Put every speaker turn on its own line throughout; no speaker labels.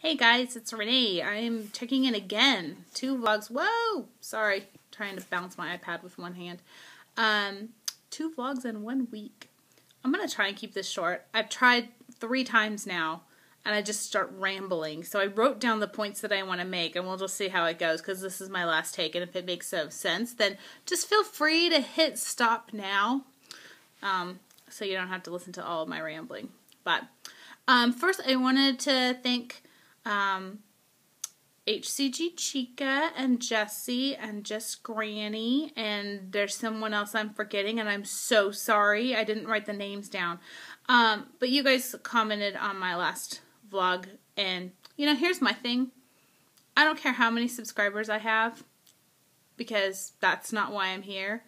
Hey guys, it's Renee. I'm checking in again. 2 vlogs. Whoa! Sorry, trying to bounce my iPad with one hand. 2 vlogs in 1 week. I'm going to try and keep this short. I've tried 3 times now, and I just start rambling. So I wrote down the points that I want to make, and we'll just see how it goes, because this is my last take, and if it makes sense, then just feel free to hit stop now, so you don't have to listen to all of my rambling. But first, I wanted to thank HCG Chica and Jessie and Just Granny, and there's someone else I'm forgetting, and I'm so sorry. I didn't write the names down. But you guys commented on my last vlog, and you know, here's my thing. I don't care how many subscribers I have, because that's not why I'm here.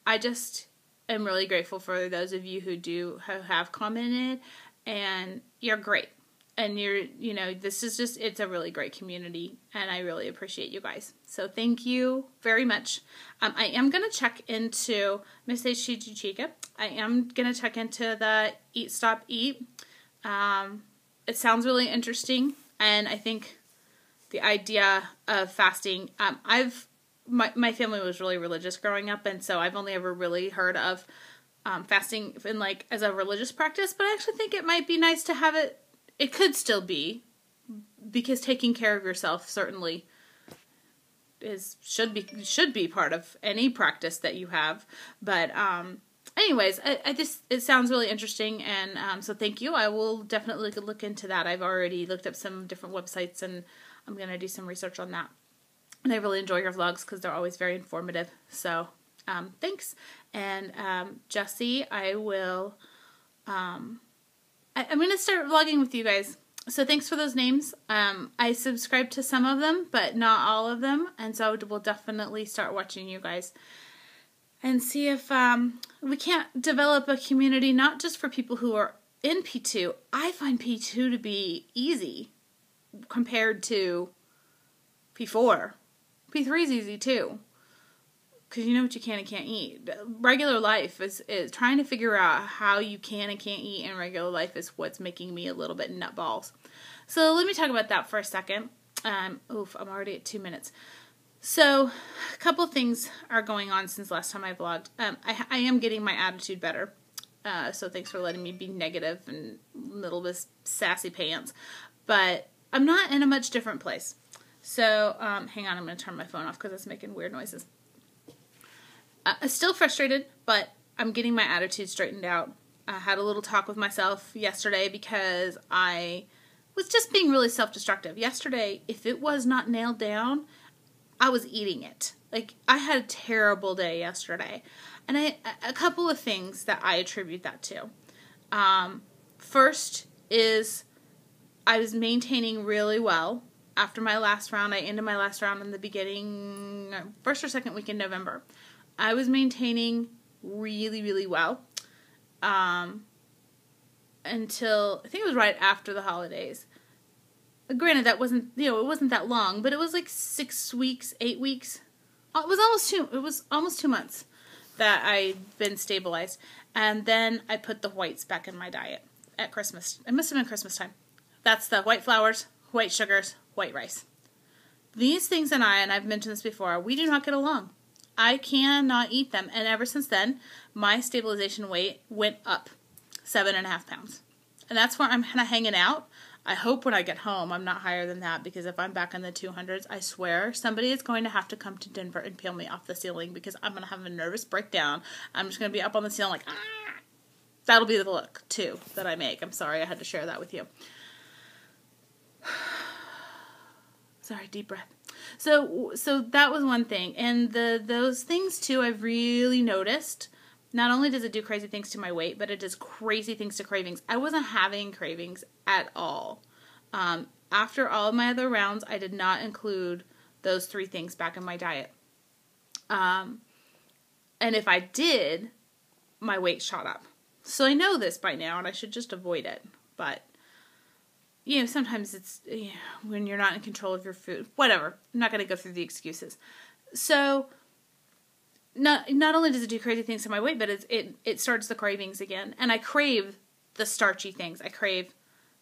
I just am really grateful for those of you who have commented, and you're great. And you know, this is just, it's a really great community, and I really appreciate you guys. So thank you very much. I am going to check into Miss HCG Chica. I am going to check into the Eat Stop Eat. It sounds really interesting, and I think the idea of fasting, my family was really religious growing up, and so I've only ever really heard of fasting in like as a religious practice, but I actually think it might be nice to have it. It could still be, because taking care of yourself certainly should be part of any practice that you have. But anyways, it sounds really interesting, and so thank you. I will definitely look into that. I've already looked up some different websites, and I'm going to do some research on that. And I really enjoy your vlogs because they're always very informative. So thanks. And Jessie, I will. I'm going to start vlogging with you guys. So thanks for those names. I subscribed to some of them, but not all of them. And so we'll definitely start watching you guys. And see if we can't develop a community, not just for people who are in P2. I find P2 to be easy compared to P4. P3 is easy too, because you know what you can and can't eat. Regular life is trying to figure out how you can and can't eat in regular life is what's making me a little bit nutballs. So let me talk about that for a second. Oof, I'm already at 2 minutes. So a couple things are going on since last time I vlogged. I am getting my attitude better. So thanks for letting me be negative and a little bit sassy pants. But I'm not in a much different place. So hang on, I'm going to turn my phone off because it's making weird noises. I'm still frustrated, but I'm getting my attitude straightened out. I had a little talk with myself yesterday because I was just being really self-destructive. Yesterday, if it was not nailed down, I was eating it. Like, I had a terrible day yesterday. And a couple of things that I attribute that to. First is I was maintaining really well. After my last round, I ended my last round in the beginning, first or second week in November. I was maintaining really, really well until, I think it was right after the holidays. Granted, that wasn't, it wasn't that long, but it was like 6 weeks, 8 weeks. It was almost 2 months that I'd been stabilized. And then I put the whites back in my diet at Christmas. It must have been Christmas time. That's the white flours, white sugars, white rice. These things and I've mentioned this before, we do not get along. I cannot eat them, and ever since then, my stabilization weight went up 7.5 pounds. And that's where I'm kind of hanging out. I hope when I get home I'm not higher than that, because if I'm back in the 200s, I swear somebody is going to have to come to Denver and peel me off the ceiling, because I'm going to have a nervous breakdown. I'm just going to be up on the ceiling like, ah! That'll be the look, too, that I make. I'm sorry I had to share that with you. Sorry, deep breath. So that was one thing, and those things too I've really noticed. Not only does it do crazy things to my weight, but it does crazy things to cravings. I wasn't having cravings at all. After all of my other rounds, I did not include those 3 things back in my diet. And if I did, my weight shot up. So I know this by now, and I should just avoid it. But you know, sometimes it's when you're not in control of your food. Whatever. I'm not going to go through the excuses. So, not only does it do crazy things to my weight, but it starts the cravings again. And I crave the starchy things. I crave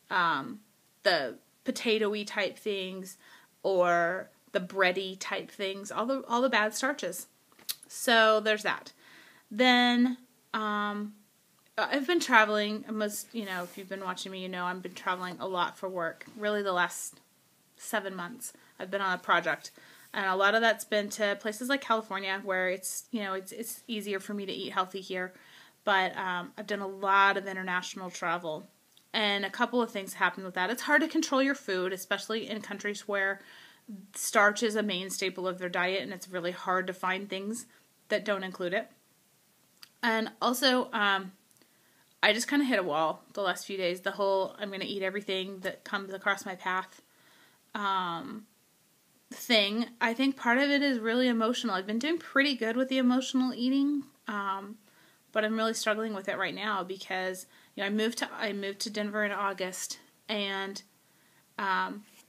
the potato-y type things or the bready type things, all the bad starches. So there's that. Then I've been traveling. If you've been watching me, I've been traveling a lot for work. Really, the last 7 months, I've been on a project, and a lot of that's been to places like California, where it's easier for me to eat healthy here. But I've done a lot of international travel, and a couple of things happened with that. It's hard to control your food, especially in countries where starch is a main staple of their diet, and it's really hard to find things that don't include it. And also, I just kind of hit a wall the last few days. The whole I'm going to eat everything that comes across my path thing. I think part of it is really emotional. I've been doing pretty good with the emotional eating, but I'm really struggling with it right now because I moved to Denver in August, and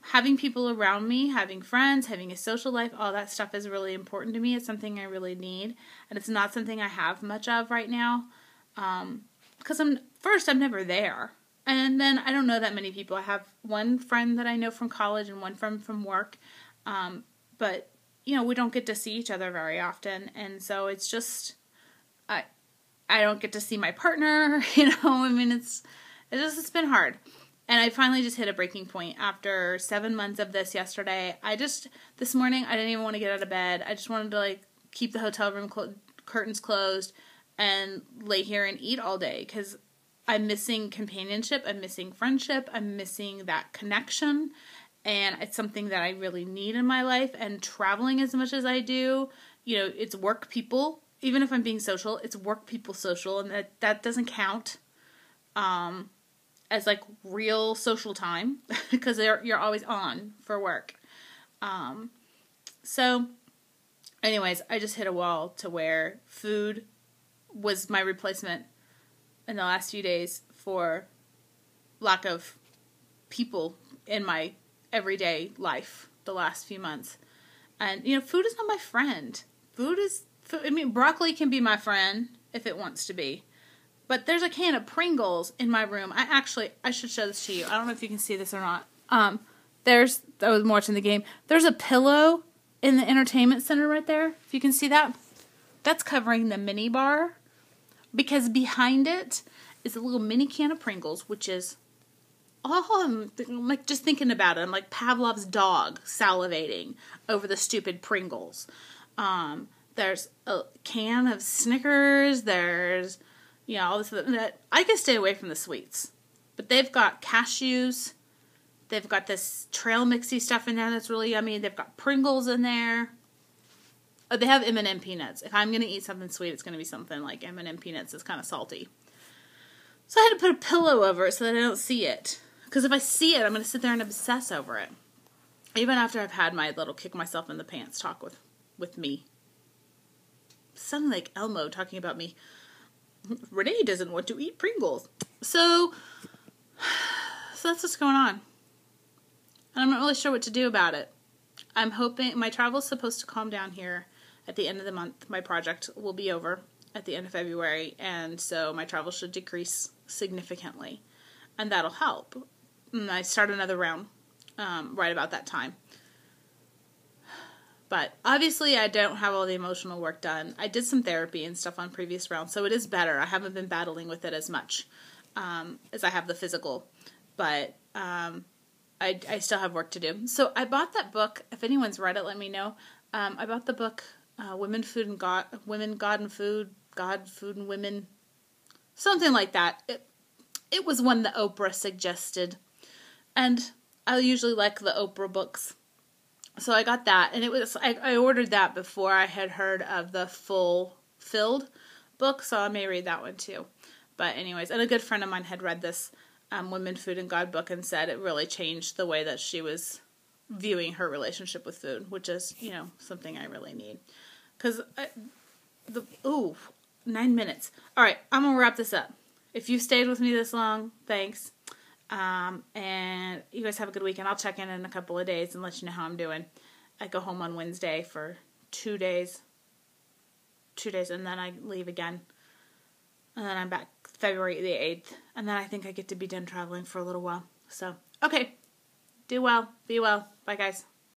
having people around me, having friends, having a social life, all that stuff is really important to me. It's something I really need, and it's not something I have much of right now. Because I'm never there, and then I don't know that many people. I have one friend that I know from college and one friend from work, but we don't get to see each other very often, and so it's just I don't get to see my partner. It's been hard. And I finally just hit a breaking point after 7 months of this yesterday. This morning, I didn't even want to get out of bed. I just wanted to, keep the hotel room curtains closed and lay here and eat all day. Because I'm missing companionship. I'm missing friendship. I'm missing that connection. And it's something that I really need in my life. And traveling as much as I do, it's work people. Even if I'm being social, it's work people social. And that doesn't count. As real social time because you're always on for work. So anyways, I just hit a wall to where food was my replacement in the last few days for lack of people in my everyday life the last few months. And food is not my friend. Broccoli can be my friend if it wants to be. But there's a can of Pringles in my room. I should show this to you. I don't know if you can see this or not. I was watching the game. There's a pillow in the entertainment center right there. If you can see that. That's covering the mini bar. Because behind it is a little mini can of Pringles, which is, I'm just thinking about it. I'm like Pavlov's dog salivating over the stupid Pringles. There's a can of Snickers. There's all this that I can stay away from the sweets. But they've got cashews. They've got this trail mixy stuff in there that's really yummy. They've got Pringles in there. They have M&M peanuts. If I'm going to eat something sweet, it's going to be something like M&M peanuts. It's kind of salty. So I had to put a pillow over it so that I don't see it. Because if I see it, I'm going to sit there and obsess over it. Even after I've had my little kick myself in the pants talk with me. Sounding like Elmo talking about me. Renee doesn't want to eat Pringles. So that's what's going on. And I'm not really sure what to do about it. I'm hoping my travel's supposed to calm down here at the end of the month. My project will be over at the end of February, and so my travel should decrease significantly. And that'll help. And I start another round right about that time. But obviously I don't have all the emotional work done. I did some therapy and stuff on previous rounds, so it is better. I haven't been battling with it as much as I have the physical. But I still have work to do. So I bought that book. If anyone's read it, let me know. I bought the book, Women, God and Food, God, Food and Women. Something like that. It was one that Oprah suggested. And I usually like the Oprah books. So I got that, and I ordered that before I had heard of the Fulfilled book, so I may read that one too. But anyways, and a good friend of mine had read this Women, Food, and God book and said it really changed the way that she was viewing her relationship with food, which is, something I really need. Because, 9 minutes. All right, I'm going to wrap this up. If you've stayed with me this long, thanks. And you guys have a good weekend. I'll check in a couple of days and let you know how I'm doing. I go home on Wednesday for 2 days. 2 days, and then I leave again. And then I'm back February the 8th. And then I think I get to be done traveling for a little while. So, okay. Do well. Be well. Bye, guys.